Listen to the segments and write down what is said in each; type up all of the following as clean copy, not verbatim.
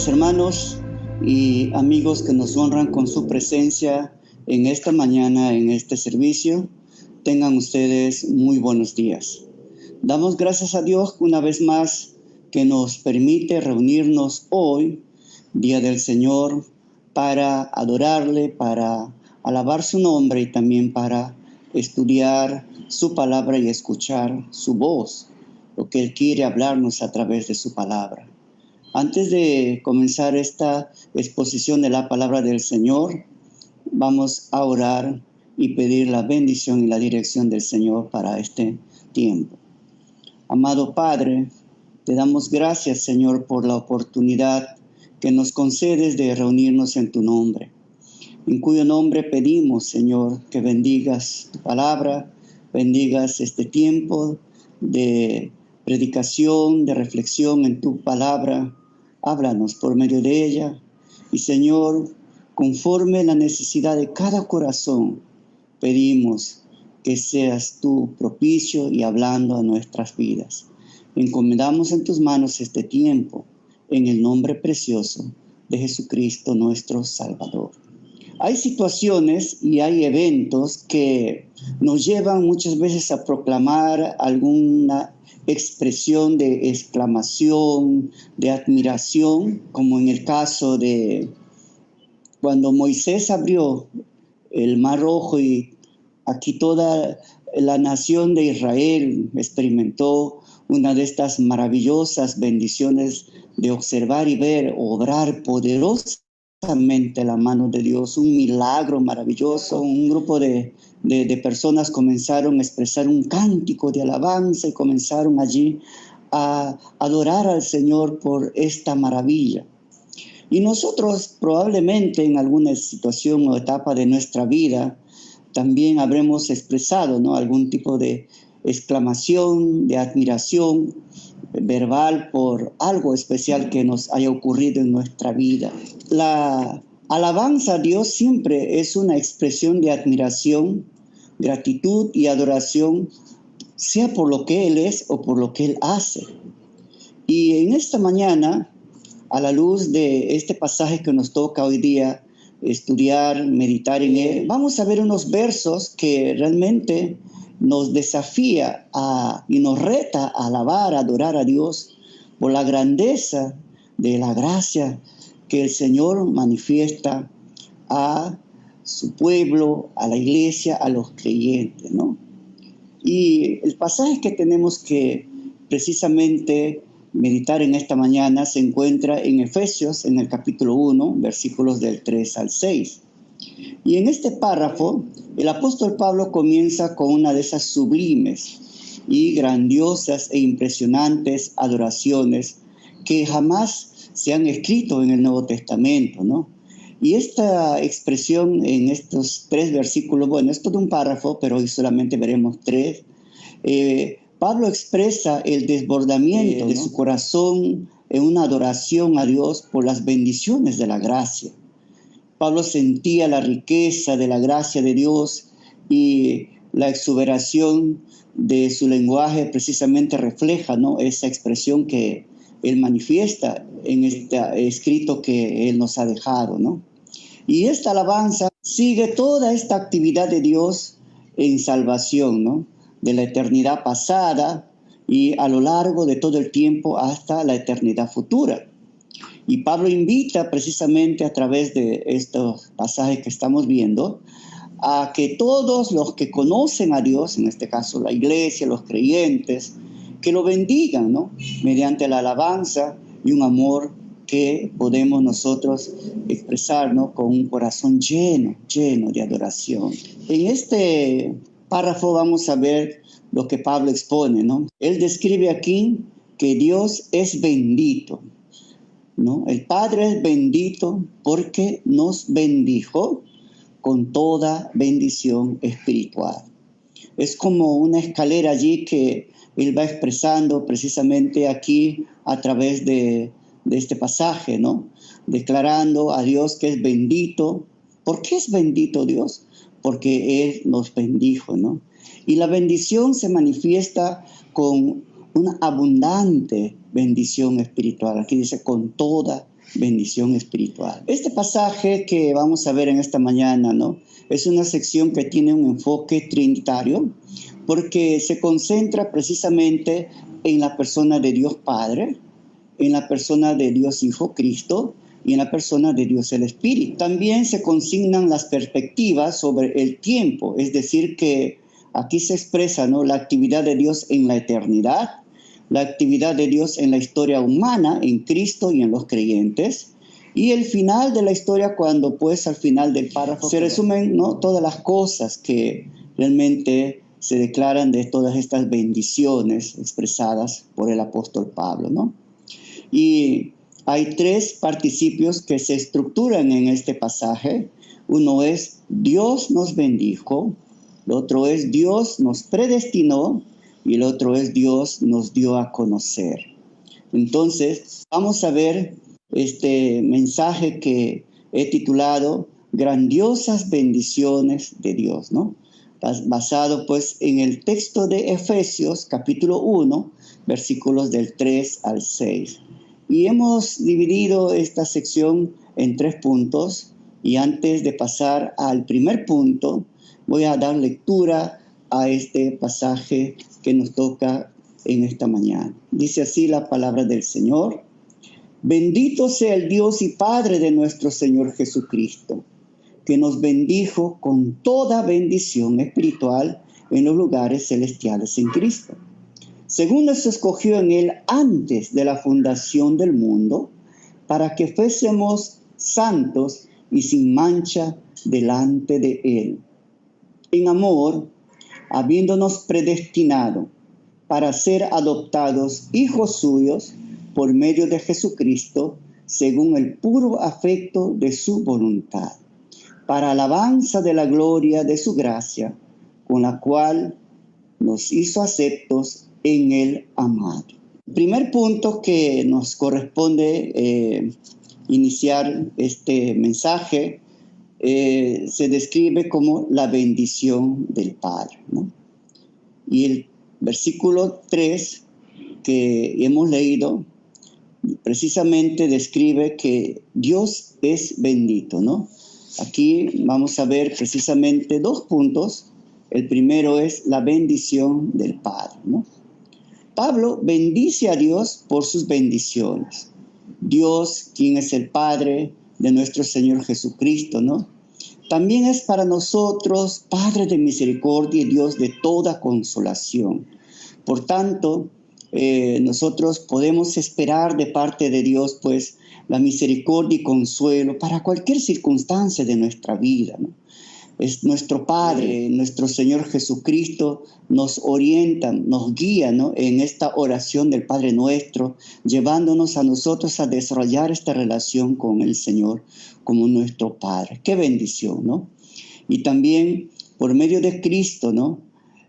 Amados hermanos y amigos que nos honran con su presencia en esta mañana, en este servicio, tengan ustedes muy buenos días. Damos gracias a Dios una vez más que nos permite reunirnos hoy, Día del Señor, para adorarle, para alabar su nombre y también para estudiar su palabra y escuchar su voz, lo que Él quiere hablarnos a través de su palabra. Antes de comenzar esta exposición de la palabra del Señor, vamos a orar y pedir la bendición y la dirección del Señor para este tiempo. Amado Padre, te damos gracias, Señor, por la oportunidad que nos concedes de reunirnos en tu nombre, en cuyo nombre pedimos, Señor, que bendigas tu palabra, bendigas este tiempo de predicación, de reflexión en tu palabra. Háblanos por medio de ella y, Señor, conforme la necesidad de cada corazón, pedimos que seas tú propicio y hablando a nuestras vidas. Encomendamos en tus manos este tiempo, en el nombre precioso de Jesucristo nuestro Salvador. Hay situaciones y hay eventos que nos llevan muchas veces a proclamar alguna expresión de exclamación, de admiración, como en el caso de cuando Moisés abrió el Mar Rojo y aquí toda la nación de Israel experimentó una de estas maravillosas bendiciones de observar y ver obrar poderosamente la mano de Dios, un milagro maravilloso. Un grupo de personas comenzaron a expresar un cántico de alabanza y comenzaron allí a adorar al Señor por esta maravilla. Y nosotros probablemente en alguna situación o etapa de nuestra vida también habremos expresado, ¿no?, algún tipo de exclamación, de admiración verbal por algo especial que nos haya ocurrido en nuestra vida. La alabanza a Dios siempre es una expresión de admiración, gratitud y adoración, sea por lo que Él es o por lo que Él hace. Y en esta mañana, a la luz de este pasaje que nos toca hoy día estudiar, meditar en él, vamos a ver unos versos que realmente nos desafía y nos reta a alabar, a adorar a Dios por la grandeza de la gracia que el Señor manifiesta a su pueblo, a la iglesia, a los creyentes, ¿no? Y el pasaje que tenemos que precisamente meditar en esta mañana se encuentra en Efesios, en el capítulo 1, versículos del 3 al 6. Y en este párrafo, el apóstol Pablo comienza con una de esas sublimes y grandiosas e impresionantes adoraciones que jamás se han escrito en el Nuevo Testamento, ¿no? Y esta expresión en estos 3 versículos, bueno, es todo un párrafo, pero hoy solamente veremos 3. Pablo expresa el desbordamiento de su corazón en una adoración a Dios por las bendiciones de la gracia. Pablo sentía la riqueza de la gracia de Dios y la exuberación de su lenguaje precisamente refleja, ¿no?, esa expresión que él manifiesta en este escrito que él nos ha dejado, ¿no? Y esta alabanza sigue toda esta actividad de Dios en salvación, ¿no?, de la eternidad pasada y a lo largo de todo el tiempo hasta la eternidad futura. Y Pablo invita precisamente a través de estos pasajes que estamos viendo a que todos los que conocen a Dios, en este caso la iglesia, los creyentes, que lo bendigan, ¿no?, mediante la alabanza y un amor que podemos nosotros expresarnos con un corazón lleno de adoración. En este párrafo vamos a ver lo que Pablo expone, ¿no? Él describe aquí que Dios es bendito, ¿no? El Padre es bendito porque nos bendijo con toda bendición espiritual. Es como una escalera allí que él va expresando precisamente aquí a través de este pasaje, ¿no? Declarando a Dios que es bendito. ¿Por qué es bendito Dios? Porque Él nos bendijo, ¿no? Y la bendición se manifiesta con una abundante bendición espiritual. Aquí dice con toda bendición espiritual. Este pasaje que vamos a ver en esta mañana, ¿no?, es una sección que tiene un enfoque trinitario porque se concentra precisamente en la persona de Dios Padre, en la persona de Dios Hijo Cristo y en la persona de Dios el Espíritu. También se consignan las perspectivas sobre el tiempo, es decir, que aquí se expresa, ¿no?, la actividad de Dios en la eternidad, la actividad de Dios en la historia humana, en Cristo y en los creyentes, y el final de la historia cuando pues al final del párrafo se resumen, ¿no?, todas las cosas que realmente se declaran de todas estas bendiciones expresadas por el apóstol Pablo, ¿no? Y hay tres participios que se estructuran en este pasaje. Uno es Dios nos bendijo, el otro es Dios nos predestinó y el otro es Dios nos dio a conocer. Entonces, vamos a ver este mensaje que he titulado Grandiosas bendiciones de Dios, ¿no?, basado pues en el texto de Efesios capítulo 1, versículos del 3 al 6. Y hemos dividido esta sección en 3 puntos, y antes de pasar al primer punto, voy a dar lectura a este pasaje que nos toca en esta mañana. Dice así la palabra del Señor: Bendito sea el Dios y Padre de nuestro Señor Jesucristo, que nos bendijo con toda bendición espiritual en los lugares celestiales en Cristo, según nos escogió en Él antes de la fundación del mundo, para que fuésemos santos y sin mancha delante de Él. En amor, habiéndonos predestinado para ser adoptados hijos suyos por medio de Jesucristo, según el puro afecto de su voluntad, para alabanza de la gloria de su gracia, con la cual nos hizo aceptos en el amado. Primer punto que nos corresponde iniciar este mensaje se describe como la bendición del Padre, ¿no? Y el versículo 3 que hemos leído precisamente describe que Dios es bendito, ¿no? Aquí vamos a ver precisamente 2 puntos. El primero es la bendición del Padre, ¿no? Pablo bendice a Dios por sus bendiciones. Dios, quien es el Padre de nuestro Señor Jesucristo, ¿no?, también es para nosotros Padre de misericordia y Dios de toda consolación. Por tanto, nosotros podemos esperar de parte de Dios, pues, la misericordia y consuelo para cualquier circunstancia de nuestra vida, ¿no? Es nuestro Padre, nuestro Señor Jesucristo, nos orienta, nos guía, ¿no?, en esta oración del Padre Nuestro, llevándonos a nosotros a desarrollar esta relación con el Señor como nuestro Padre. ¡Qué bendición!, ¿no? Y también por medio de Cristo, ¿no?,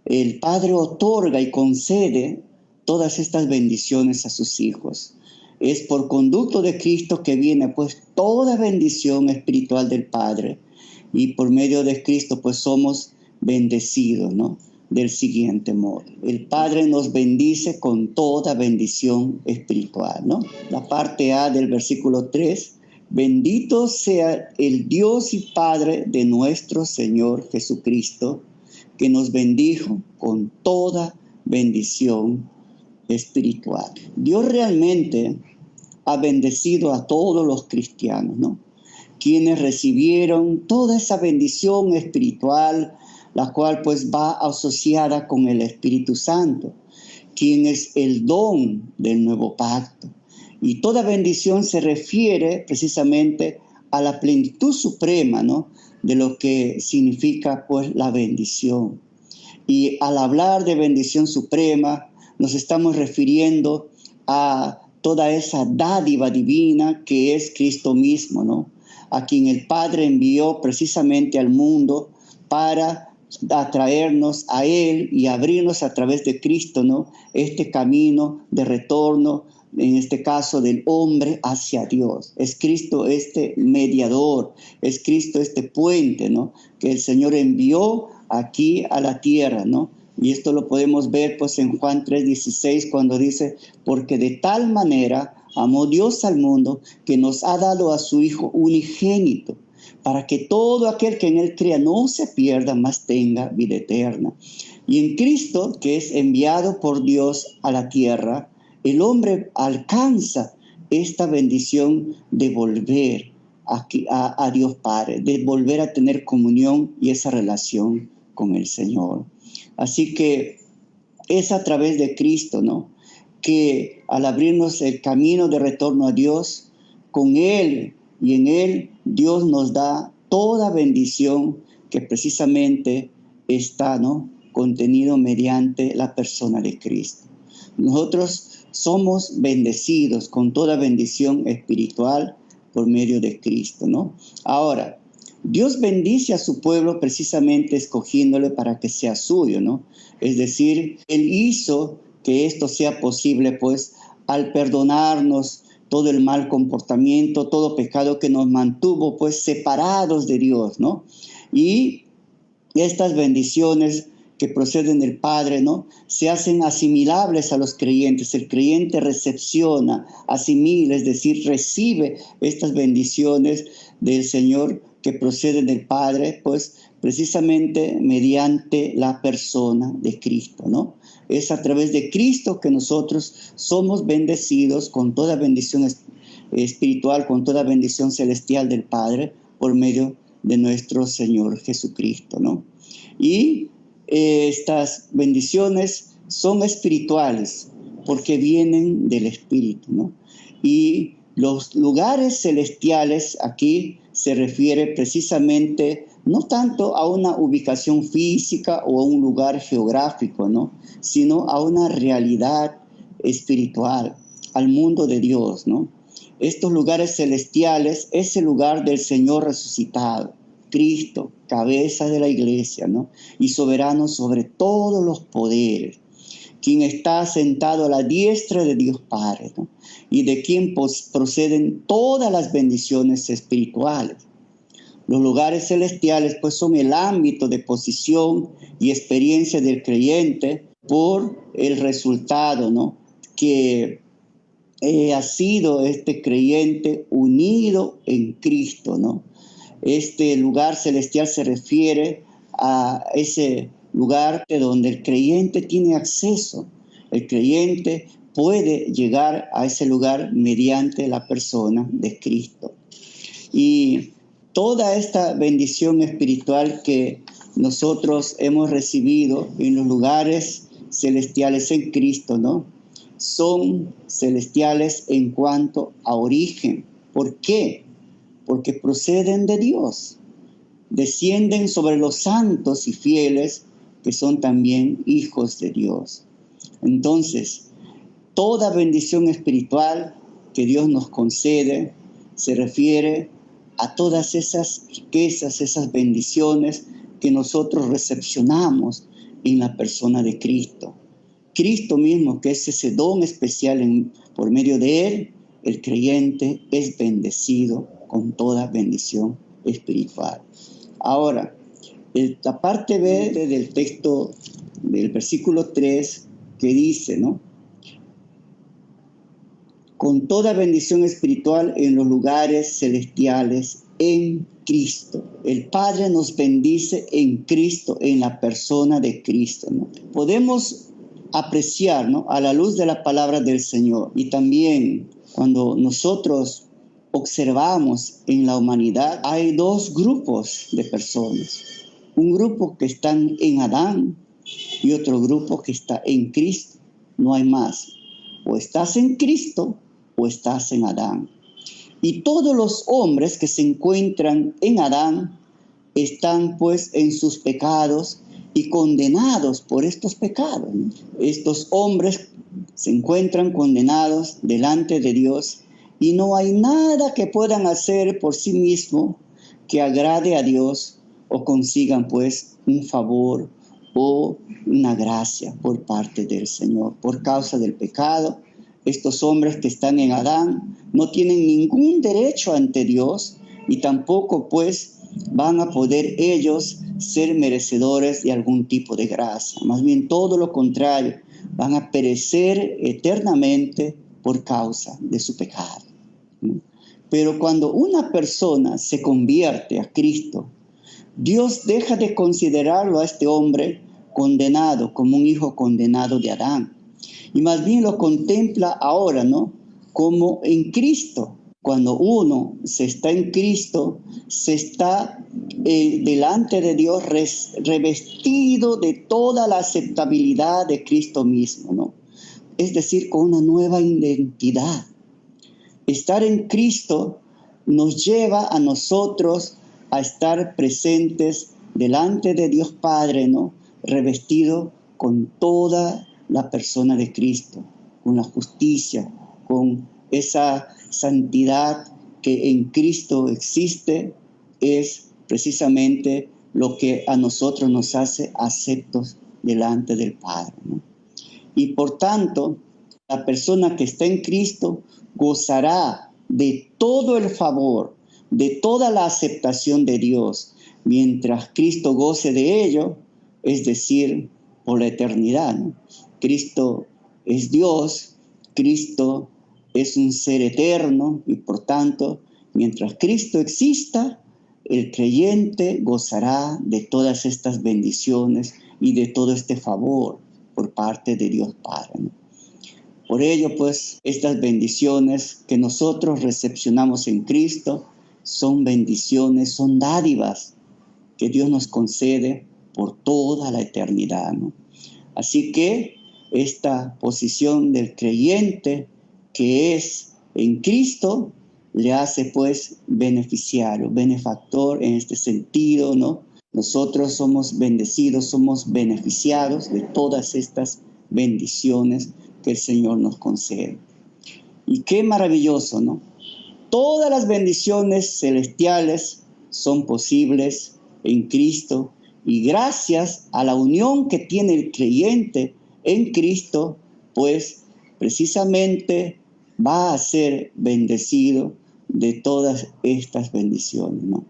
el Padre otorga y concede todas estas bendiciones a sus hijos. Es por conducto de Cristo que viene pues toda bendición espiritual del Padre. Y por medio de Cristo pues somos bendecidos, ¿no?, del siguiente modo. El Padre nos bendice con toda bendición espiritual, ¿no? La parte A del versículo 3, bendito sea el Dios y Padre de nuestro Señor Jesucristo, que nos bendijo con toda bendición espiritual. Dios realmente ha bendecido a todos los cristianos, ¿no?, quienes recibieron toda esa bendición espiritual, la cual pues va asociada con el Espíritu Santo, quien es el don del nuevo pacto. Y toda bendición se refiere precisamente a la plenitud suprema, ¿no?, de lo que significa pues la bendición. Y al hablar de bendición suprema, nos estamos refiriendo a toda esa dádiva divina que es Cristo mismo, ¿no?, a quien el Padre envió precisamente al mundo para atraernos a Él y abrirnos a través de Cristo, ¿no?, este camino de retorno, en este caso del hombre hacia Dios. Es Cristo este mediador, es Cristo este puente, ¿no?, que el Señor envió aquí a la tierra, ¿no? Y esto lo podemos ver pues en Juan 3:16 cuando dice, porque de tal manera amó Dios al mundo, que nos ha dado a su Hijo unigénito, para que todo aquel que en él crea no se pierda, mas tenga vida eterna. Y en Cristo, que es enviado por Dios a la tierra, el hombre alcanza esta bendición de volver a Dios Padre, de volver a tener comunión y esa relación con el Señor. Así que es a través de Cristo, ¿no?, que al abrirnos el camino de retorno a Dios, con Él y en Él, Dios nos da toda bendición que precisamente está, ¿no?, contenido mediante la persona de Cristo. Nosotros somos bendecidos con toda bendición espiritual por medio de Cristo, ¿no? Ahora, Dios bendice a su pueblo precisamente escogiéndole para que sea suyo, ¿no? Es decir, Él hizo que esto sea posible, pues, al perdonarnos todo el mal comportamiento, todo pecado que nos mantuvo, pues, separados de Dios, ¿no? Y estas bendiciones que proceden del Padre, ¿no?, se hacen asimilables a los creyentes. El creyente recepciona, asimila, es decir, recibe estas bendiciones del Señor que proceden del Padre, pues precisamente mediante la persona de Cristo, ¿no? Es a través de Cristo que nosotros somos bendecidos con toda bendición espiritual, con toda bendición celestial del Padre, por medio de nuestro Señor Jesucristo, ¿no? Y estas bendiciones son espirituales porque vienen del Espíritu, ¿no? Y los lugares celestiales aquí se refiere precisamente no tanto a una ubicación física o a un lugar geográfico, ¿no?, sino a una realidad espiritual, al mundo de Dios, ¿no? Estos lugares celestiales es el lugar del Señor resucitado, Cristo, cabeza de la iglesia, ¿no?, y soberano sobre todos los poderes, quien está sentado a la diestra de Dios Padre, ¿no?, y de quien proceden todas las bendiciones espirituales. Los lugares celestiales, pues, son el ámbito de posición y experiencia del creyente por el resultado, ¿no?, que ha sido este creyente unido en Cristo, ¿no? Este lugar celestial se refiere a ese lugar donde el creyente tiene acceso. El creyente puede llegar a ese lugar mediante la persona de Cristo. Y toda esta bendición espiritual que nosotros hemos recibido en los lugares celestiales en Cristo, ¿no?, son celestiales en cuanto a origen. ¿Por qué? Porque proceden de Dios, descienden sobre los santos y fieles que son también hijos de Dios. Entonces, toda bendición espiritual que Dios nos concede se refiere a todas esas riquezas, esas bendiciones que nosotros recepcionamos en la persona de Cristo. Cristo mismo, que es ese don especial por medio de Él, el creyente es bendecido con toda bendición espiritual. Ahora, la parte B del texto del versículo 3 que dice, ¿no?, con toda bendición espiritual en los lugares celestiales en Cristo. El Padre nos bendice en Cristo, en la persona de Cristo, ¿no? Podemos apreciar, ¿no?, a la luz de la palabra del Señor, y también cuando nosotros observamos en la humanidad, hay dos grupos de personas. Un grupo que están en Adán y otro grupo que está en Cristo. No hay más. O estás en Cristo o estás en Adán. Y todos los hombres que se encuentran en Adán están, pues, en sus pecados y condenados por estos pecados. Estos hombres se encuentran condenados delante de Dios y no hay nada que puedan hacer por sí mismos que agrade a Dios o consigan, pues, un favor o una gracia por parte del Señor. Por causa del pecado, estos hombres que están en Adán no tienen ningún derecho ante Dios y tampoco, pues, van a poder ellos ser merecedores de algún tipo de gracia. Más bien todo lo contrario, van a perecer eternamente por causa de su pecado, ¿no? Pero cuando una persona se convierte a Cristo, Dios deja de considerarlo a este hombre condenado como un hijo condenado de Adán. Y más bien lo contempla ahora, ¿no? Como en Cristo. Cuando uno se está en Cristo, se está delante de Dios revestido de toda la aceptabilidad de Cristo mismo, ¿no? Es decir, con una nueva identidad. Estar en Cristo nos lleva a nosotros a estar presentes delante de Dios Padre, ¿no? Revestido con toda la persona de Cristo, con la justicia, con esa santidad que en Cristo existe, es precisamente lo que a nosotros nos hace aceptos delante del Padre, ¿no? Y por tanto, la persona que está en Cristo gozará de todo el favor, de toda la aceptación de Dios, mientras Cristo goce de ello, es decir, por la eternidad, ¿no? Cristo es Dios, Cristo es un ser eterno y por tanto, mientras Cristo exista, el creyente gozará de todas estas bendiciones y de todo este favor por parte de Dios Padre, ¿no? Por ello, pues, estas bendiciones que nosotros recepcionamos en Cristo son bendiciones, son dádivas que Dios nos concede por toda la eternidad, ¿no? Así que esta posición del creyente que es en Cristo le hace, pues, beneficiario, benefactor en este sentido, ¿no? Nosotros somos bendecidos, somos beneficiados de todas estas bendiciones que el Señor nos concede. Y qué maravilloso, ¿no? Todas las bendiciones celestiales son posibles en Cristo y gracias a la unión que tiene el creyente en Cristo, pues precisamente va a ser bendecido de todas estas bendiciones, ¿no?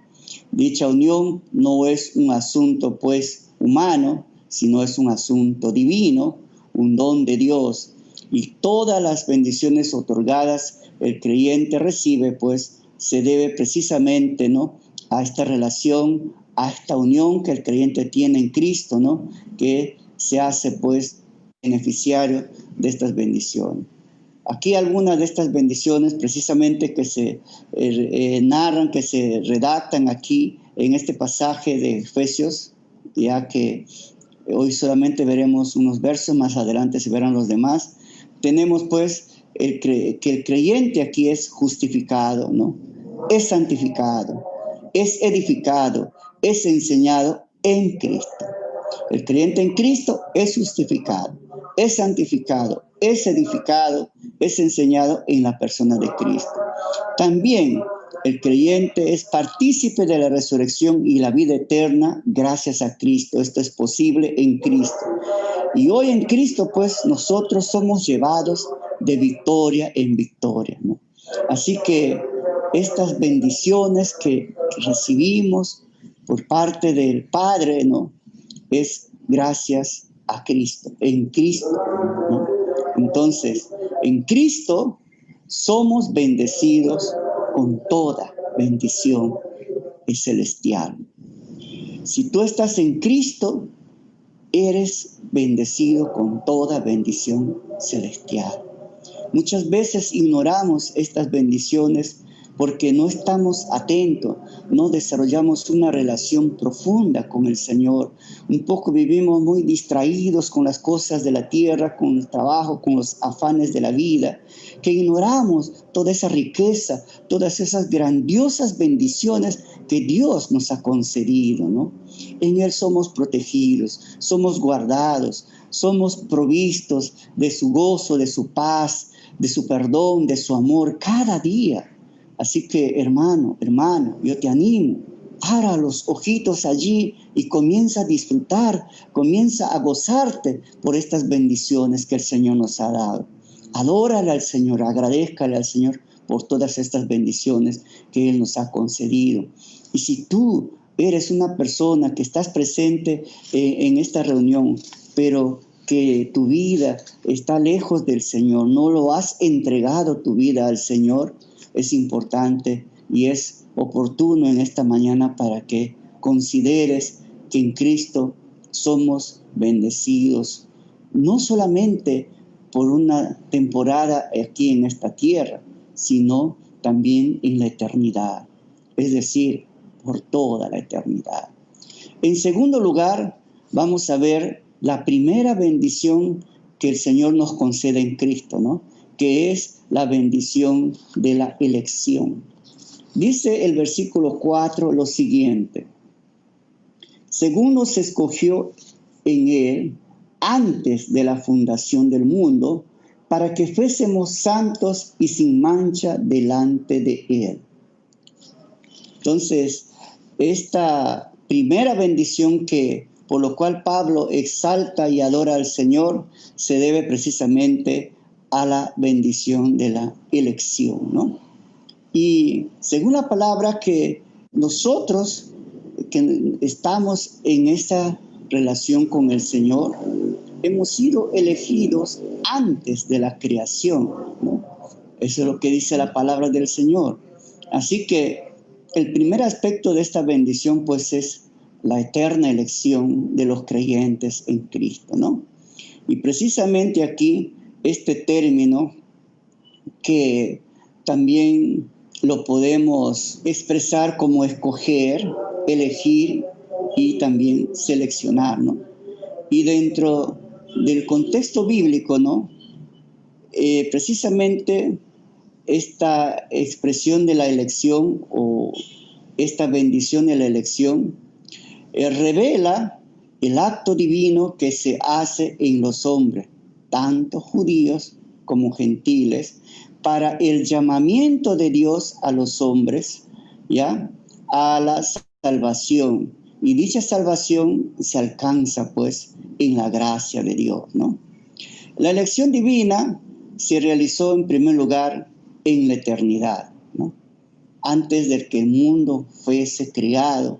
Dicha unión no es un asunto, pues, humano, sino es un asunto divino, un don de Dios. Y todas las bendiciones otorgadas el creyente recibe, pues, se debe precisamente, ¿no?, a esta relación, a esta unión que el creyente tiene en Cristo, ¿no?, que se hace, pues, beneficiario de estas bendiciones. Aquí algunas de estas bendiciones precisamente que se narran, que se redactan aquí en este pasaje de Efesios, ya que hoy solamente veremos unos versos, más adelante se verán los demás. Tenemos pues que el creyente aquí es justificado, ¿no? Es santificado, es edificado, es enseñado en Cristo. El creyente en Cristo es justificado, es santificado, es edificado, es enseñado en la persona de Cristo. También el creyente es partícipe de la resurrección y la vida eterna gracias a Cristo. Esto es posible en Cristo. Y hoy en Cristo, pues, nosotros somos llevados de victoria en victoria, ¿no? Así que estas bendiciones que recibimos por parte del Padre, ¿no?, es gracias a Cristo, en Cristo, ¿no? Entonces, en Cristo somos bendecidos con toda bendición celestial. Si tú estás en Cristo, eres bendecido con toda bendición celestial. Muchas veces ignoramos estas bendiciones porque no estamos atentos, no desarrollamos una relación profunda con el Señor. Un poco vivimos muy distraídos con las cosas de la tierra, con el trabajo, con los afanes de la vida, que ignoramos toda esa riqueza, todas esas grandiosas bendiciones que Dios nos ha concedido, ¿no? En Él somos protegidos, somos guardados, somos provistos de su gozo, de su paz, de su perdón, de su amor cada día. Así que, hermano, yo te animo, para los ojitos allí y comienza a disfrutar, comienza a gozarte por estas bendiciones que el Señor nos ha dado. Adórale al Señor, agradézcale al Señor por todas estas bendiciones que Él nos ha concedido. Y si tú eres una persona que estás presente en esta reunión, pero que tu vida está lejos del Señor, no lo has entregado tu vida al Señor, es importante y es oportuno en esta mañana para que consideres que en Cristo somos bendecidos, no solamente por una temporada aquí en esta tierra, sino también en la eternidad, es decir, por toda la eternidad. En segundo lugar, vamos a ver la primera bendición que el Señor nos concede en Cristo, ¿no? Que es la bendición de la elección. Dice el versículo 4 lo siguiente: según nos escogió en Él antes de la fundación del mundo, para que fuésemos santos y sin mancha delante de Él. Entonces, esta primera bendición por lo cual Pablo exalta y adora al Señor se debe precisamente a la bendición de la elección, ¿no? Y según la palabra, que nosotros que estamos en esa relación con el Señor, hemos sido elegidos antes de la creación, ¿no? Eso es lo que dice la palabra del Señor. Así que el primer aspecto de esta bendición, pues, es la eterna elección de los creyentes en Cristo, ¿no? Y precisamente aquí, este término que también lo podemos expresar como escoger, elegir y también seleccionar, ¿no? Y dentro del contexto bíblico, ¿no? Precisamente esta expresión de la elección o esta bendición de la elección revela el acto divino que se hace en los hombres, tanto judíos como gentiles, para el llamamiento de Dios a los hombres, ¿ya? A la salvación. Y dicha salvación se alcanza, pues, en la gracia de Dios, ¿no? La elección divina se realizó en primer lugar en la eternidad, ¿no? Antes de que el mundo fuese creado,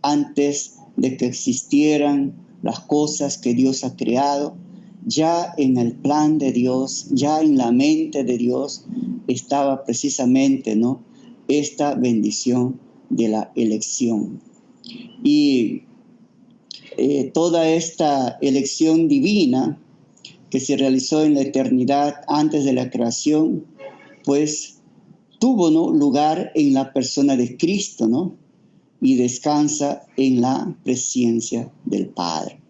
antes de que existieran las cosas que Dios ha creado, ya en el plan de Dios, ya en la mente de Dios estaba precisamente, ¿no?, esta bendición de la elección. Y toda esta elección divina que se realizó en la eternidad antes de la creación, pues tuvo, ¿no?, lugar en la persona de Cristo, ¿no? Y descansa en la presencia del Padre.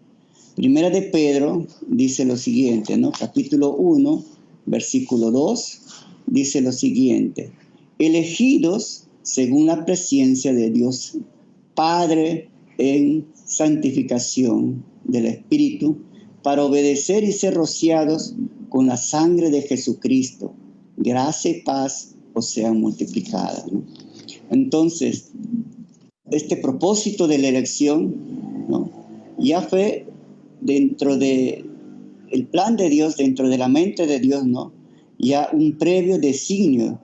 Primera de Pedro dice lo siguiente, ¿no? Capítulo 1, versículo 2, dice lo siguiente: elegidos según la presencia de Dios Padre en santificación del Espíritu, para obedecer y ser rociados con la sangre de Jesucristo. Gracia y paz os sean multiplicadas, ¿no? Entonces, este propósito de la elección, ¿no?, ya fue dentro del plan de Dios, dentro de la mente de Dios, ¿no?, ya un previo designio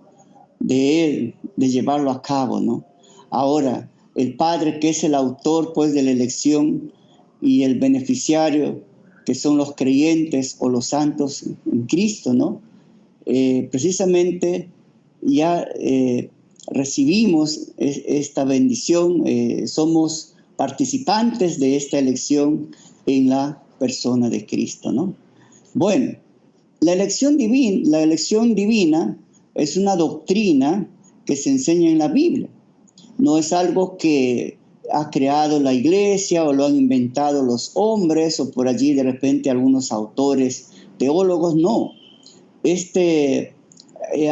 de Él, de llevarlo a cabo, ¿no? Ahora, el Padre, que es el autor, pues, de la elección, y el beneficiario, que son los creyentes o los santos en Cristo, ¿no? Precisamente ya recibimos esta bendición, somos participantes de esta elección en la persona de Cristo, ¿no? Bueno, la elección divina es una doctrina que se enseña en la Biblia. No es algo que ha creado la iglesia o lo han inventado los hombres o por allí de repente algunos autores teólogos, no. Este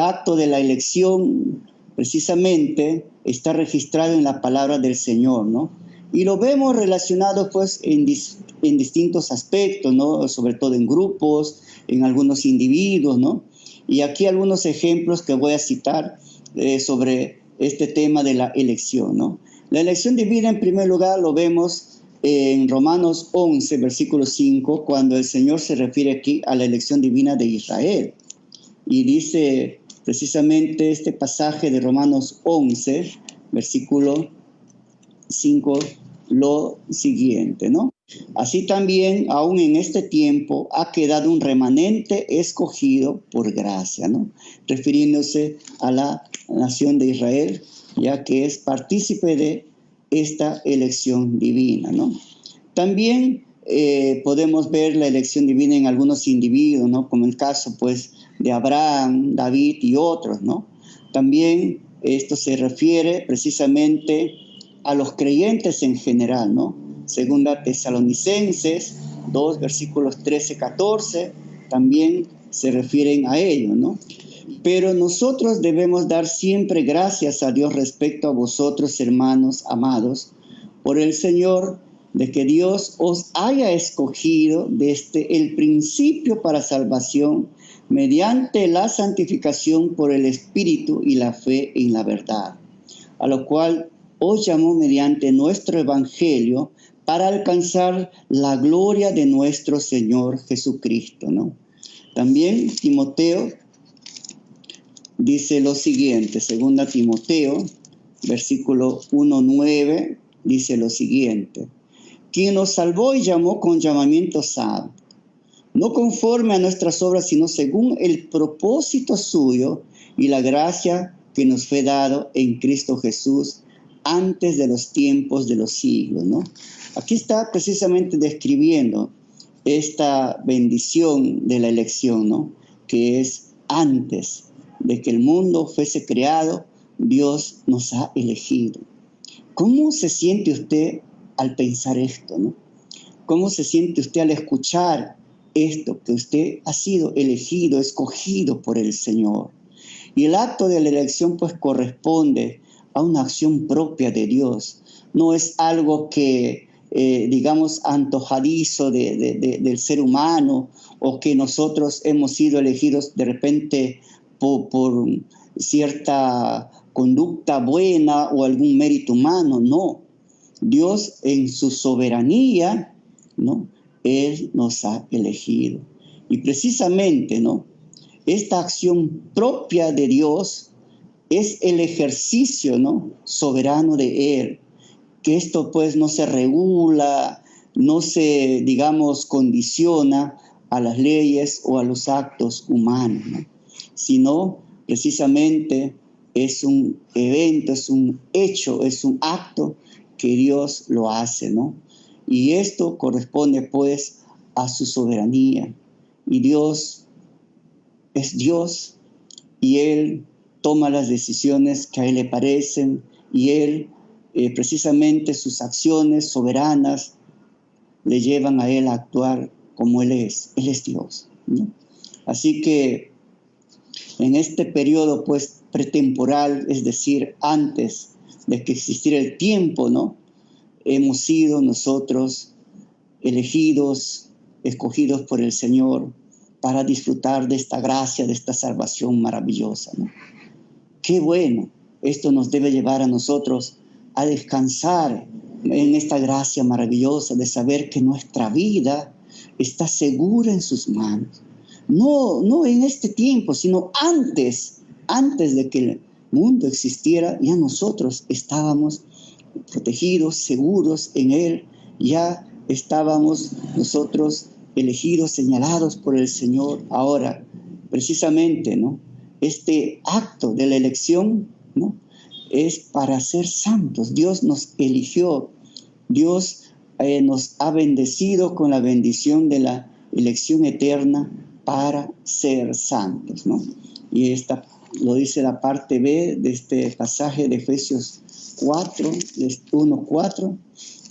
acto de la elección precisamente está registrado en la palabra del Señor, ¿no? Y lo vemos relacionado, pues, en distintos aspectos, ¿no? Sobre todo en grupos, en algunos individuos, ¿no? Y aquí algunos ejemplos que voy a citar sobre este tema de la elección, ¿no? La elección divina, en primer lugar, lo vemos en Romanos 11, versículo 5, cuando el Señor se refiere aquí a la elección divina de Israel. Y dice precisamente este pasaje de Romanos 11, versículo 5, lo siguiente, ¿no? Así también, aún en este tiempo, ha quedado un remanente escogido por gracia, ¿no? Refiriéndose a la nación de Israel, ya que es partícipe de esta elección divina, ¿no? También podemos ver la elección divina en algunos individuos, ¿no? Como el caso, pues, de Abraham, David y otros, ¿no? También esto se refiere precisamente a los creyentes en general, ¿no? Segunda Tesalonicenses 2, versículos 13-14, también se refieren a ello, ¿no? Pero nosotros debemos dar siempre gracias a Dios respecto a vosotros, hermanos amados, por el Señor, de que Dios os haya escogido desde el principio para salvación, mediante la santificación por el Espíritu y la fe en la verdad, a lo cual os llamó mediante nuestro Evangelio para alcanzar la gloria de nuestro Señor Jesucristo, ¿no? También Timoteo dice lo siguiente, 2 Timoteo, versículo 1-9, dice lo siguiente: quien nos salvó y llamó con llamamiento santo, no conforme a nuestras obras, sino según el propósito suyo y la gracia que nos fue dado en Cristo Jesús antes de los tiempos de los siglos, ¿no? Aquí está precisamente describiendo esta bendición de la elección, ¿no? Que es antes de que el mundo fuese creado, Dios nos ha elegido. ¿Cómo se siente usted al pensar esto, ¿no? ¿Cómo se siente usted al escuchar esto, que usted ha sido elegido, escogido por el Señor? Y el acto de la elección pues corresponde a una acción propia de Dios. No es algo que, digamos, antojadizo del ser humano, o que nosotros hemos sido elegidos de repente por cierta conducta buena o algún mérito humano. No. Dios en su soberanía, ¿no? Él nos ha elegido. Y precisamente, ¿no? Esta acción propia de Dios es el ejercicio, ¿no? Soberano de Él. Que esto pues no se regula, no se, digamos, condiciona a las leyes o a los actos humanos, ¿no? Sino precisamente es un evento, es un hecho, es un acto que Dios lo hace, ¿no? Y esto corresponde pues a su soberanía. Y Dios es Dios, y Él toma las decisiones que a Él le parecen, y Él, precisamente sus acciones soberanas le llevan a Él a actuar como Él es Dios, ¿no? Así que en este periodo pues pretemporal, es decir, antes de que existiera el tiempo, ¿no? Hemos sido nosotros elegidos, escogidos por el Señor para disfrutar de esta gracia, de esta salvación maravillosa, ¿no? Qué bueno, esto nos debe llevar a nosotros a descansar en esta gracia maravillosa de saber que nuestra vida está segura en sus manos. No en este tiempo, sino antes de que el mundo existiera, ya nosotros estábamos protegidos, seguros en Él, ya estábamos nosotros elegidos, señalados por el Señor. Ahora, precisamente, ¿no? Este acto de la elección, ¿no? Es para ser santos. Dios nos eligió, Dios nos ha bendecido con la bendición de la elección eterna para ser santos, ¿no? Y esta lo dice la parte B de este pasaje de Efesios 4, 1:4,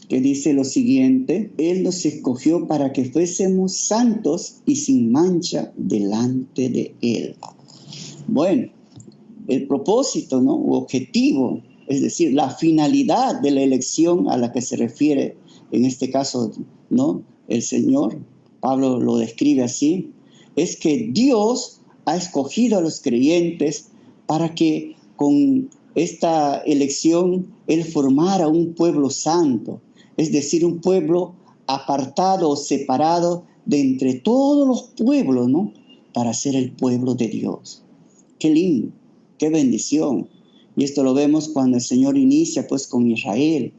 que dice lo siguiente: Él nos escogió para que fuésemos santos y sin mancha delante de Él. Bueno, el propósito, ¿no? O objetivo, es decir, la finalidad de la elección a la que se refiere en este caso, ¿no? El Señor, Pablo lo describe así, es que Dios ha escogido a los creyentes para que con esta elección Él formara un pueblo santo, es decir, un pueblo apartado o separado de entre todos los pueblos, ¿no? Para ser el pueblo de Dios. Qué lindo, qué bendición. Y esto lo vemos cuando el Señor inicia pues con Israel,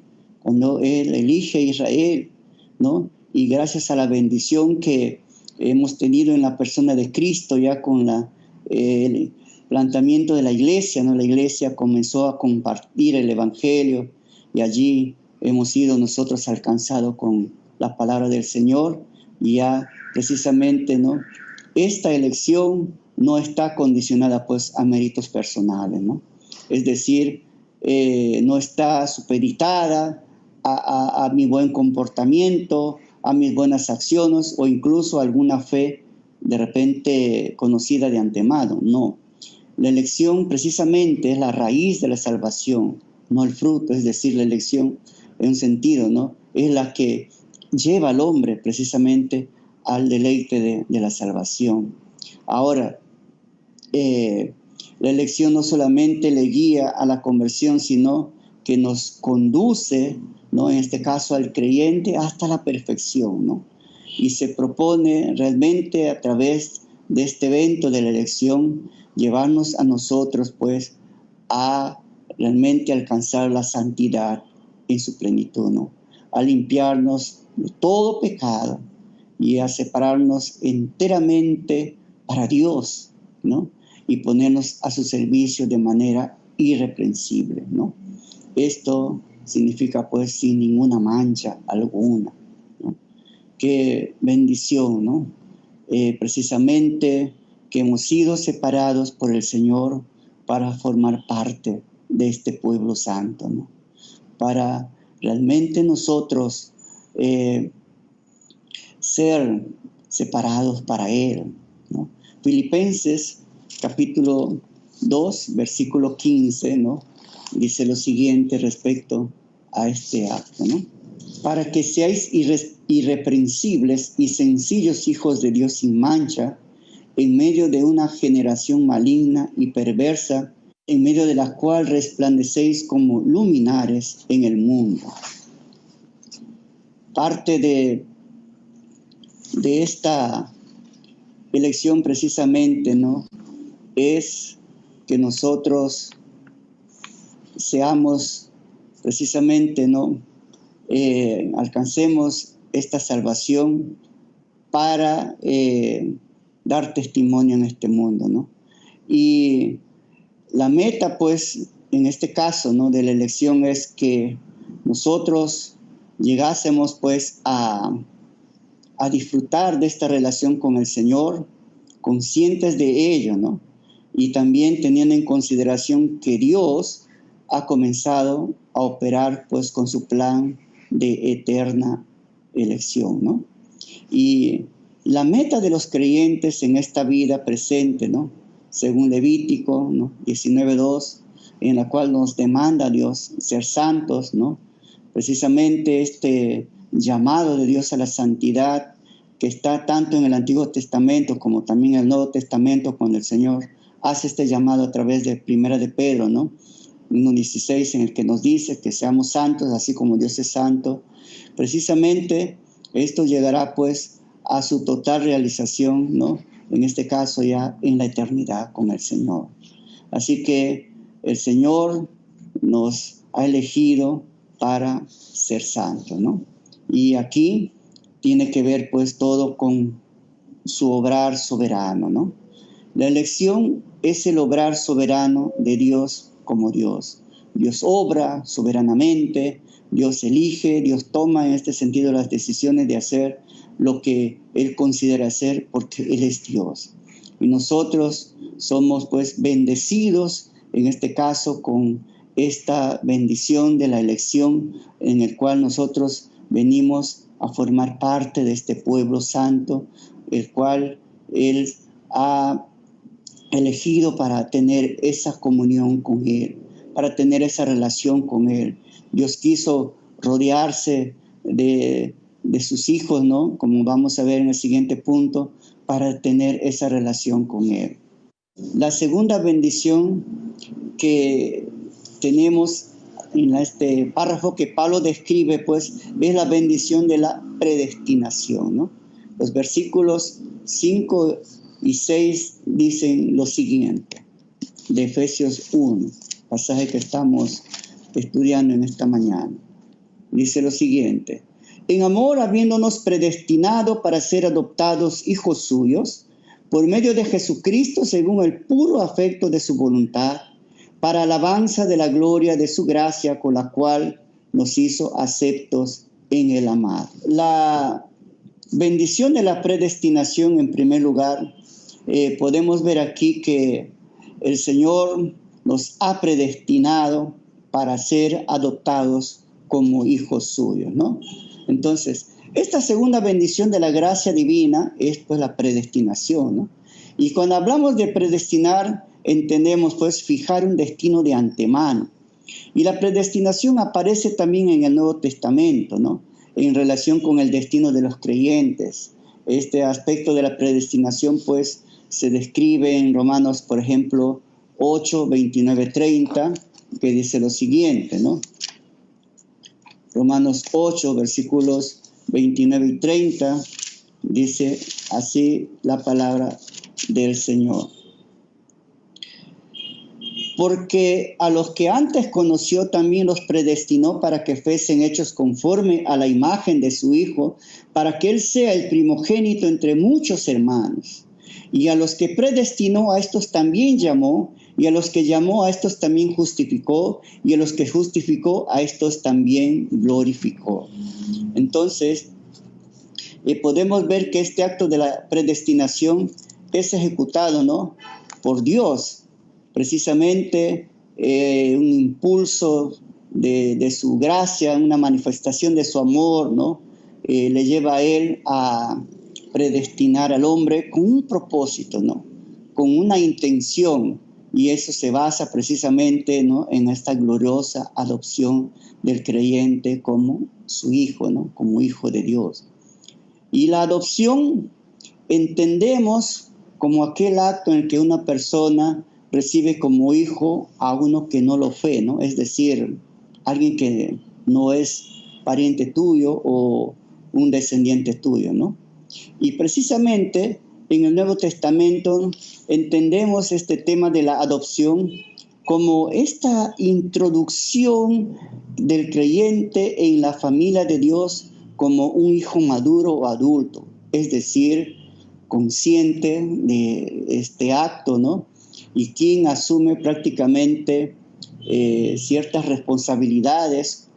cuando Él elige a Israel, ¿no? Y gracias a la bendición que hemos tenido en la persona de Cristo, ya con el planteamiento de la iglesia, ¿no? La iglesia comenzó a compartir el evangelio y allí hemos sido nosotros alcanzados con la palabra del Señor, y ya precisamente, ¿no? Esta elección no está condicionada pues a méritos personales, ¿no? Es decir, no está supeditada a mi buen comportamiento, a mis buenas acciones o incluso a alguna fe de repente conocida de antemano. No, la elección precisamente es la raíz de la salvación, no el fruto. Es decir, la elección en un sentido, ¿no? Es la que lleva al hombre precisamente al deleite de la salvación. Ahora, la elección no solamente le guía a la conversión, sino que nos conduce, ¿no? En este caso al creyente, hasta la perfección, ¿no? Y se propone realmente a través de este evento de la elección llevarnos a nosotros pues a realmente alcanzar la santidad en su plenitud, ¿no? A limpiarnos de todo pecado y a separarnos enteramente para Dios, ¿no? Y ponernos a su servicio de manera irreprensible, ¿no? Esto significa pues sin ninguna mancha alguna, ¿no? Qué bendición, ¿no? Precisamente que hemos sido separados por el Señor para formar parte de este pueblo santo, ¿no? Para realmente nosotros ser separados para Él, ¿no? Filipenses capítulo 2, versículo 15, ¿no? Dice lo siguiente respecto a este acto, ¿no? Para que seáis irreprensibles y sencillos hijos de Dios sin mancha, en medio de una generación maligna y perversa, en medio de la cual resplandecéis como luminares en el mundo. Parte de esta elección precisamente, ¿no? Es que nosotros seamos precisamente, ¿no? Alcancemos esta salvación para dar testimonio en este mundo, ¿no? Y la meta, pues, en este caso, ¿no? De la elección es que nosotros llegásemos, pues, a disfrutar de esta relación con el Señor, conscientes de ello, ¿no? Y también teniendo en consideración que Dios ha comenzado a operar, pues, con su plan de eterna elección, ¿no? Y la meta de los creyentes en esta vida presente, ¿no? Según Levítico, ¿no? 19:2, en la cual nos demanda Dios ser santos, ¿no? Precisamente este llamado de Dios a la santidad que está tanto en el Antiguo Testamento como también en el Nuevo Testamento, cuando el Señor hace este llamado a través de Primera de Pedro, ¿no? 1:16, en el que nos dice que seamos santos así como Dios es santo. Precisamente esto llegará pues a su total realización, ¿no? En este caso ya en la eternidad con el Señor. Así que el Señor nos ha elegido para ser santos, ¿no? Y aquí tiene que ver pues todo con su obrar soberano, ¿no? La elección es el obrar soberano de Dios como Dios. Dios obra soberanamente, Dios elige, Dios toma en este sentido las decisiones de hacer lo que Él considera hacer porque Él es Dios. Y nosotros somos pues bendecidos en este caso con esta bendición de la elección en el cual nosotros venimos a formar parte de este pueblo santo, el cual Él ha elegido para tener esa comunión con Él, para tener esa relación con Él. Dios quiso rodearse de sus hijos, ¿no? Como vamos a ver en el siguiente punto, para tener esa relación con Él. La segunda bendición que tenemos en este párrafo que Pablo describe, pues, es la bendición de la predestinación, ¿no? Los versículos 5 y 6 dicen lo siguiente, de Efesios 1, pasaje que estamos estudiando en esta mañana. dice lo siguiente: en amor, habiéndonos predestinado para ser adoptados hijos suyos, por medio de Jesucristo, según el puro afecto de su voluntad, para alabanza de la gloria de su gracia, con la cual nos hizo aceptos en el amado. La bendición de la predestinación, en primer lugar, podemos ver aquí que el Señor nos ha predestinado para ser adoptados como hijos suyos, ¿no? Entonces, esta segunda bendición de la gracia divina es pues la predestinación, ¿no? Y cuando hablamos de predestinar, entendemos pues fijar un destino de antemano. Y la predestinación aparece también en el Nuevo Testamento, ¿no? En relación con el destino de los creyentes. Este aspecto de la predestinación pues se describe en Romanos, por ejemplo, 8, 29, 30, que dice lo siguiente, ¿no? Romanos 8, versículos 29 y 30, dice así la palabra del Señor. Porque a los que antes conoció también los predestinó para que fuesen hechos conforme a la imagen de su Hijo, para que Él sea el primogénito entre muchos hermanos. Y a los que predestinó, a estos también llamó, y a los que llamó, a estos también justificó, y a los que justificó, a estos también glorificó. Entonces, podemos ver que este acto de la predestinación es ejecutado, ¿no?, por Dios, precisamente un impulso de su gracia, una manifestación de su amor, ¿no? Le lleva a Él a predestinar al hombre con un propósito, ¿no?, con una intención, y eso se basa precisamente, ¿no?, en esta gloriosa adopción del creyente como su hijo, ¿no?, como hijo de Dios. Y la adopción entendemos como aquel acto en el que una persona recibe como hijo a uno que no lo fue, ¿no? Es decir, alguien que no es pariente tuyo o un descendiente tuyo, ¿no? Y precisamente en el Nuevo Testamento entendemos este tema de la adopción como esta introducción del creyente en la familia de Dios como un hijo maduro o adulto, es decir, consciente de este acto, ¿no? Y quien asume prácticamente ciertas responsabilidades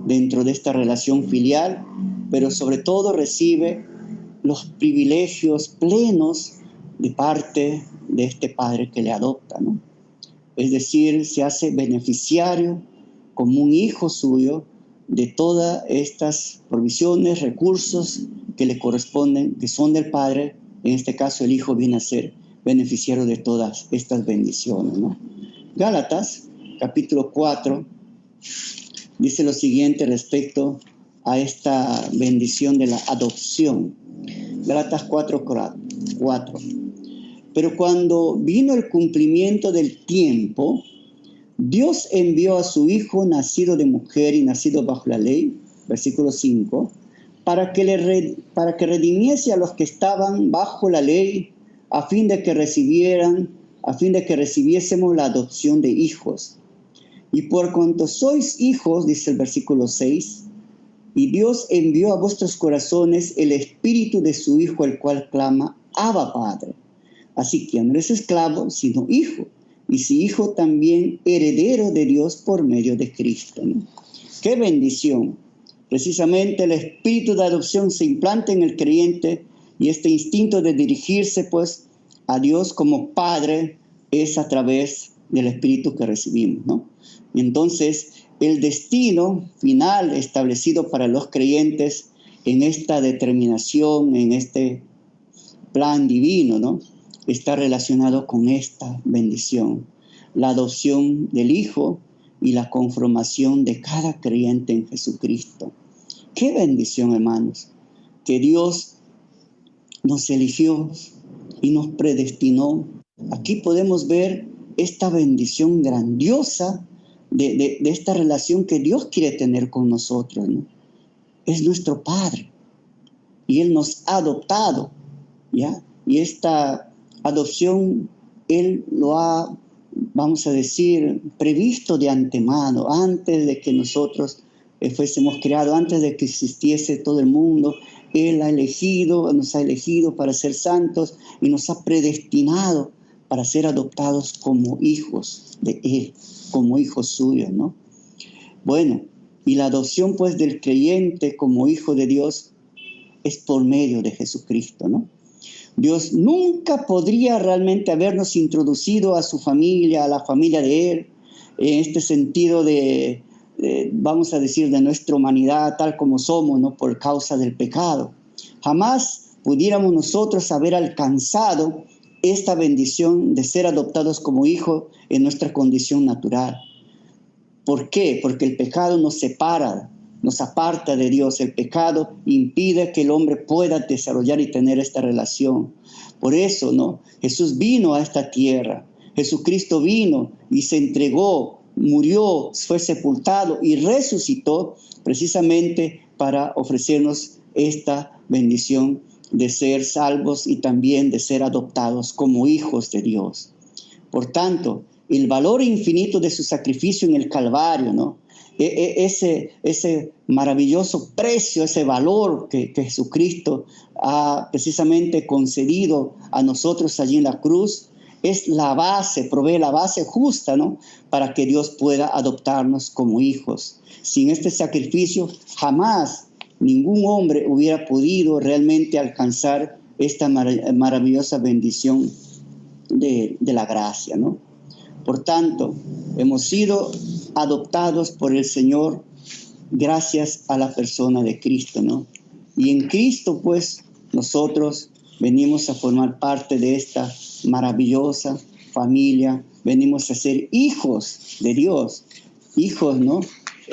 dentro de esta relación filial, pero sobre todo recibe los privilegios plenos de parte de este padre que le adopta, ¿no? Es decir, se hace beneficiario como un hijo suyo de todas estas provisiones, recursos que le corresponden, que son del padre. En este caso, el hijo viene a ser beneficiario de todas estas bendiciones, ¿no? Gálatas, capítulo 4, dice lo siguiente respecto a esta bendición de la adopción. Gálatas 4. Pero cuando vino el cumplimiento del tiempo, Dios envió a su Hijo, nacido de mujer y nacido bajo la ley, versículo 5, para que redimiese a los que estaban bajo la ley, a fin de que recibiésemos la adopción de hijos. Y por cuanto sois hijos, dice el versículo 6, y Dios envió a vuestros corazones el espíritu de su Hijo, el cual clama, Abba, Padre. Así que no eres esclavo, sino hijo. Y si hijo, también heredero de Dios por medio de Cristo, ¿no? ¡Qué bendición! Precisamente el espíritu de adopción se implanta en el creyente, y este instinto de dirigirse pues a Dios como Padre es a través del espíritu que recibimos, ¿no? Y entonces el destino final establecido para los creyentes en esta determinación, en este plan divino, ¿no?, está relacionado con esta bendición, la adopción del Hijo y la conformación de cada creyente en Jesucristo. ¡Qué bendición, hermanos! Que Dios nos eligió y nos predestinó. Aquí podemos ver esta bendición grandiosa de esta relación que Dios quiere tener con nosotros, ¿no? Es nuestro Padre y Él nos ha adoptado, ¿ya? Y esta adopción Él lo ha, vamos a decir, previsto de antemano, antes de que nosotros fuésemos creados antes de que existiese todo el mundo. Él nos ha elegido para ser santos y nos ha predestinado para ser adoptados como hijos de Él, como hijos suyos, ¿no? Bueno, y la adopción pues del creyente como hijo de Dios es por medio de Jesucristo, ¿no? Dios nunca podría realmente habernos introducido a su familia, a la familia de Él, en este sentido vamos a decir, de nuestra humanidad tal como somos, ¿no? Por causa del pecado. Jamás pudiéramos nosotros haber alcanzado esta bendición de ser adoptados como hijos en nuestra condición natural. ¿Por qué? Porque el pecado nos separa, nos aparta de Dios. El pecado impide que el hombre pueda desarrollar y tener esta relación. Por eso, ¿no? Jesús vino a esta tierra. Jesucristo vino y se entregó, murió, fue sepultado y resucitó precisamente para ofrecernos esta bendición de ser salvos y también de ser adoptados como hijos de Dios. Por tanto, el valor infinito de su sacrificio en el Calvario, ¿no? Ese maravilloso precio, ese valor que Jesucristo ha precisamente concedido a nosotros allí en la cruz, es la base, provee la base justa, ¿no? Para que Dios pueda adoptarnos como hijos. Sin este sacrificio, jamás ningún hombre hubiera podido realmente alcanzar esta maravillosa bendición de la gracia, ¿no? Por tanto, hemos sido adoptados por el Señor gracias a la persona de Cristo, ¿no? Y en Cristo, pues, nosotros venimos a formar parte de esta maravillosa familia, venimos a ser hijos de Dios, hijos, ¿no?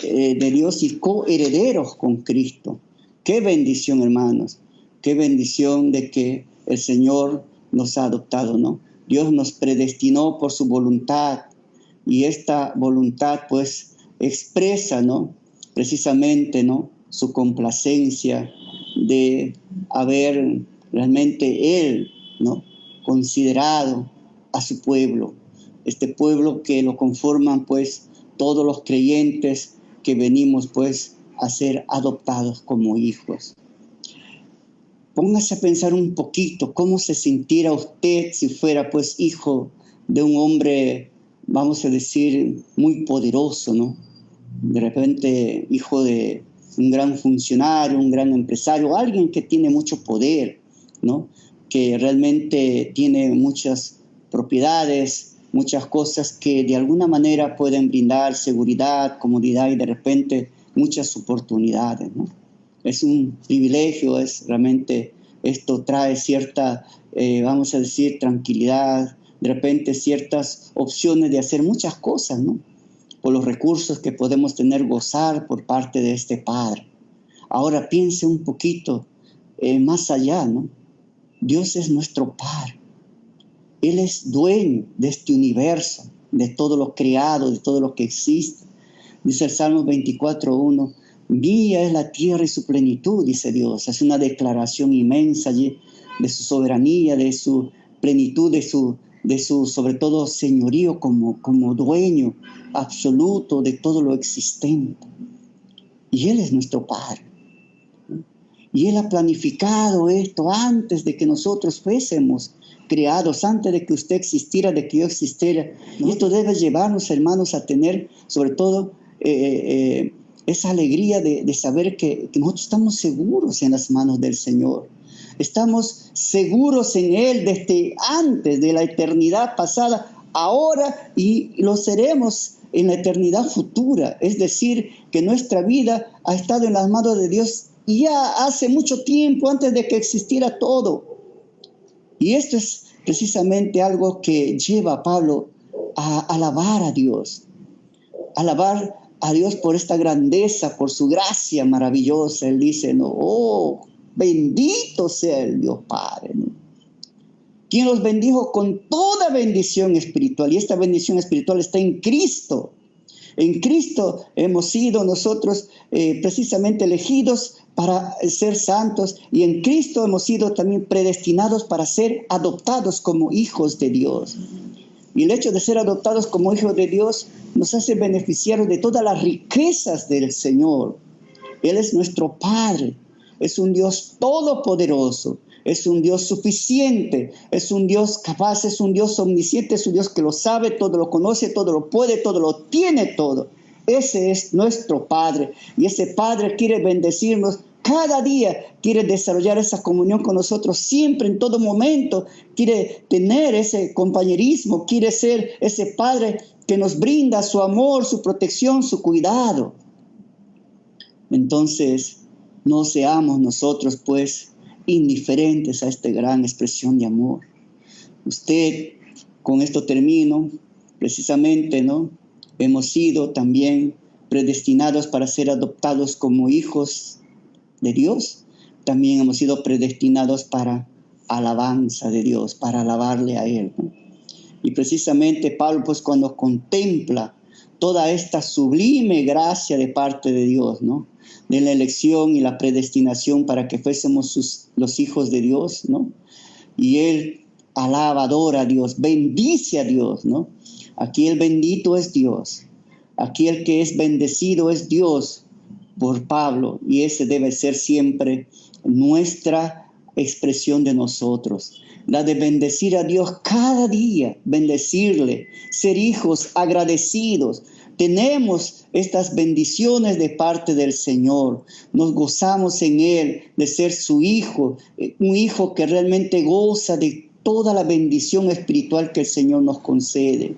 De Dios y coherederos con Cristo. Qué bendición, hermanos, qué bendición de que el Señor nos ha adoptado, ¿no? Dios nos predestinó por su voluntad y esta voluntad pues expresa, ¿no? Precisamente, ¿no? Su complacencia de haber realmente Él, ¿no? Considerado a su pueblo, este pueblo que lo conforman pues todos los creyentes que venimos pues a ser adoptados como hijos. Póngase a pensar un poquito cómo se sintiera usted si fuera pues hijo de un hombre, vamos a decir, muy poderoso, ¿no? De repente hijo de un gran funcionario, un gran empresario, alguien que tiene mucho poder, ¿no? Que realmente tiene muchas propiedades, muchas cosas que de alguna manera pueden brindar seguridad, comodidad y de repente muchas oportunidades, ¿no? Es un privilegio, es realmente, esto trae cierta, vamos a decir, tranquilidad, de repente ciertas opciones de hacer muchas cosas, ¿no? Por los recursos que podemos tener, gozar por parte de este Padre. Ahora piense un poquito más allá, ¿no? Dios es nuestro Padre. Él es dueño de este universo, de todo lo creado, de todo lo que existe. Dice el Salmo 24:1, mía es la tierra y su plenitud, dice Dios. Hace una declaración inmensa allí de su soberanía, de su plenitud, de su sobre todo señorío como dueño absoluto de todo lo existente. Y Él es nuestro Padre. Y Él ha planificado esto antes de que nosotros fuésemos creados, antes de que usted existiera, de que yo existiera. Y esto debe llevarnos, hermanos, a tener sobre todo esa alegría de saber que nosotros estamos seguros en las manos del Señor. Estamos seguros en Él desde antes de la eternidad pasada, ahora y lo seremos en la eternidad futura. Es decir, que nuestra vida ha estado en las manos de Dios ya hace mucho tiempo, antes de que existiera todo. Y esto es precisamente algo que lleva a Pablo a alabar a Dios. Alabar a Dios por esta grandeza, por su gracia maravillosa. Él dice, no, oh, bendito sea el Dios Padre, ¿no? Quien los bendijo con toda bendición espiritual. Y esta bendición espiritual está en Cristo. En Cristo hemos sido nosotros precisamente elegidos para ser santos. Y en Cristo hemos sido también predestinados para ser adoptados como hijos de Dios. Y el hecho de ser adoptados como hijos de Dios nos hace beneficiarios de todas las riquezas del Señor. Él es nuestro Padre, es un Dios todopoderoso, es un Dios suficiente, es un Dios capaz, es un Dios omnisciente, es un Dios que lo sabe, todo lo conoce, todo lo puede, todo lo tiene todo. Ese es nuestro Padre y ese Padre quiere bendecirnos cada día, quiere desarrollar esa comunión con nosotros siempre, en todo momento, quiere tener ese compañerismo, quiere ser ese Padre que nos brinda su amor, su protección, su cuidado. Entonces, no seamos nosotros, pues, indiferentes a esta gran expresión de amor. Usted, con esto termino, precisamente, ¿no? Hemos sido también predestinados para ser adoptados como hijos de Dios. También hemos sido predestinados para alabanza de Dios, para alabarle a Él, ¿no? Y precisamente Pablo, pues, cuando contempla toda esta sublime gracia de parte de Dios, ¿no? De la elección y la predestinación para que fuésemos los hijos de Dios, ¿no? Y él alaba, adora a Dios, bendice a Dios, ¿no? Aquí el bendito es Dios. Aquí el que es bendecido es Dios por Pablo. Y ese debe ser siempre nuestra expresión de nosotros. La de bendecir a Dios cada día, bendecirle, ser hijos agradecidos. Tenemos estas bendiciones de parte del Señor. Nos gozamos en Él de ser su hijo, un hijo que realmente goza de toda la bendición espiritual que el Señor nos concede.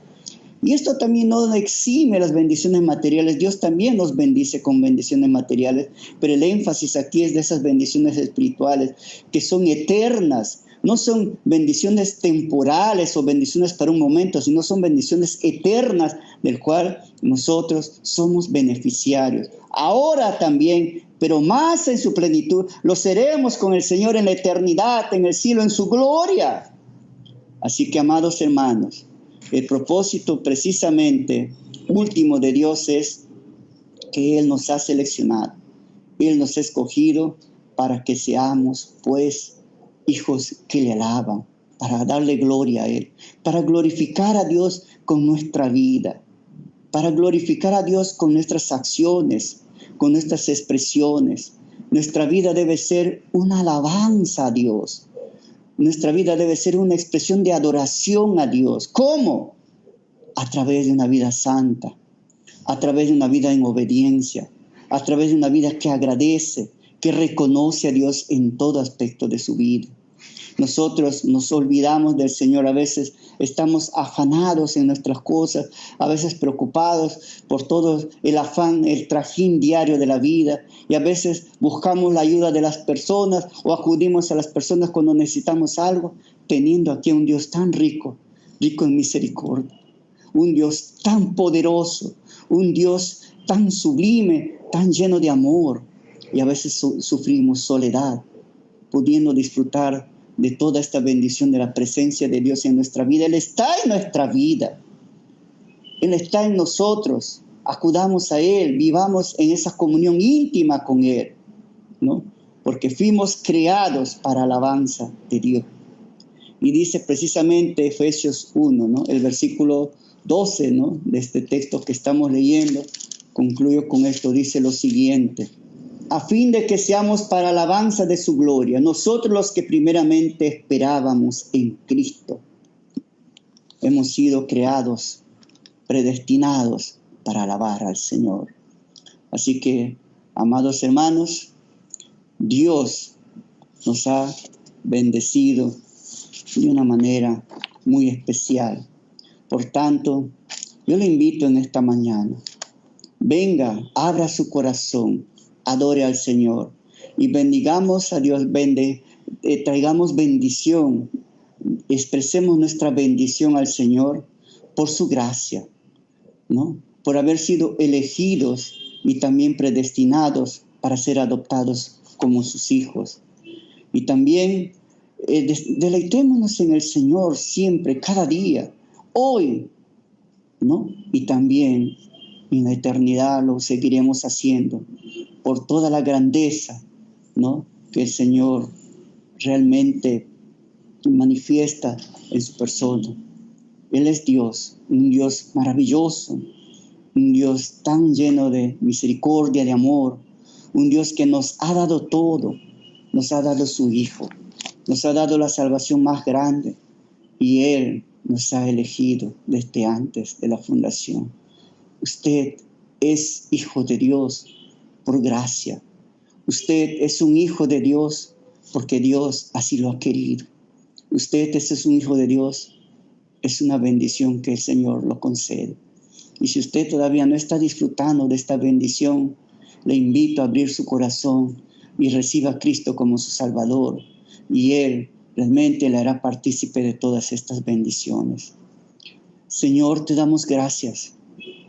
Y esto también no exime las bendiciones materiales. Dios también nos bendice con bendiciones materiales, pero el énfasis aquí es de esas bendiciones espirituales que son eternas. No son bendiciones temporales o bendiciones para un momento, sino son bendiciones eternas del cual nosotros somos beneficiarios. Ahora también, pero más en su plenitud, lo seremos con el Señor en la eternidad, en el cielo, en su gloria. Así que, amados hermanos, el propósito precisamente último de Dios es que Él nos ha seleccionado, Él nos ha escogido para que seamos, pues, hijos que le alaban, para darle gloria a Él, para glorificar a Dios con nuestra vida, para glorificar a Dios con nuestras acciones, con nuestras expresiones. Nuestra vida debe ser una alabanza a Dios. Nuestra vida debe ser una expresión de adoración a Dios. ¿Cómo? A través de una vida santa, a través de una vida en obediencia, a través de una vida que agradece, que reconoce a Dios en todo aspecto de su vida. Nosotros nos olvidamos del Señor, a veces estamos afanados en nuestras cosas, a veces preocupados por todo el afán, el trajín diario de la vida, y a veces buscamos la ayuda de las personas o acudimos a las personas cuando necesitamos algo, teniendo aquí a un Dios tan rico, rico en misericordia, un Dios tan poderoso, un Dios tan sublime, tan lleno de amor, y a veces sufrimos soledad, pudiendo disfrutar de toda esta bendición de la presencia de Dios en nuestra vida. Él está en nuestra vida. Él está en nosotros. Acudamos a Él, vivamos en esa comunión íntima con Él, ¿no? Porque fuimos creados para alabanza de Dios. Y dice precisamente Efesios 1, ¿no? El versículo 12, ¿no? De este texto que estamos leyendo, concluyo con esto, dice lo siguiente: a fin de que seamos para alabanza de su gloria, nosotros los que primeramente esperábamos en Cristo. Hemos sido creados, predestinados para alabar al Señor. Así que, amados hermanos, Dios nos ha bendecido de una manera muy especial. Por tanto, yo le invito en esta mañana, venga, abra su corazón, adore al Señor y bendigamos a Dios, traigamos bendición, expresemos nuestra bendición al Señor por su gracia, ¿no? Por haber sido elegidos y también predestinados para ser adoptados como sus hijos. Y también deleitémonos en el Señor siempre, cada día, hoy, ¿no? Y también en la eternidad lo seguiremos haciendo por toda la grandeza, ¿no? Que el Señor realmente manifiesta en su persona. Él es Dios, un Dios maravilloso, un Dios tan lleno de misericordia, de amor, un Dios que nos ha dado todo, nos ha dado su Hijo, nos ha dado la salvación más grande y Él nos ha elegido desde antes de la fundación. Usted es hijo de Dios por gracia. Usted es un hijo de Dios porque Dios así lo ha querido. Usted es un hijo de Dios, es una bendición que el Señor lo concede. Y si usted todavía no está disfrutando de esta bendición, le invito a abrir su corazón y reciba a Cristo como su Salvador. Y Él realmente le hará partícipe de todas estas bendiciones. Señor, te damos gracias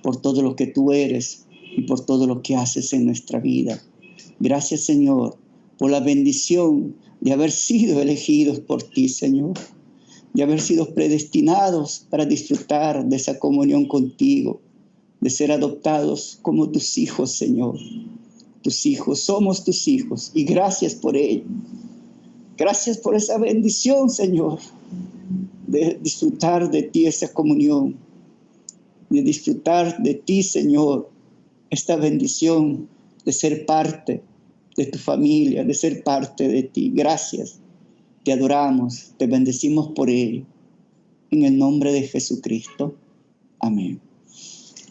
por todo lo que tú eres y por todo lo que haces en nuestra vida. Gracias, Señor, por la bendición de haber sido elegidos por ti, Señor, de haber sido predestinados para disfrutar de esa comunión contigo, de ser adoptados como tus hijos, Señor. Tus hijos, somos tus hijos y gracias por ello. Gracias por esa bendición, Señor, de disfrutar de ti esa comunión, de disfrutar de ti, Señor, esta bendición de ser parte de tu familia, de ser parte de ti. Gracias, te adoramos, te bendecimos por ello. En el nombre de Jesucristo. Amén.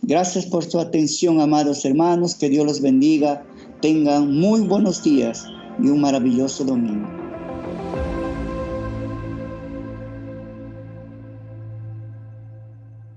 Gracias por su atención, amados hermanos. Que Dios los bendiga. Tengan muy buenos días y un maravilloso domingo.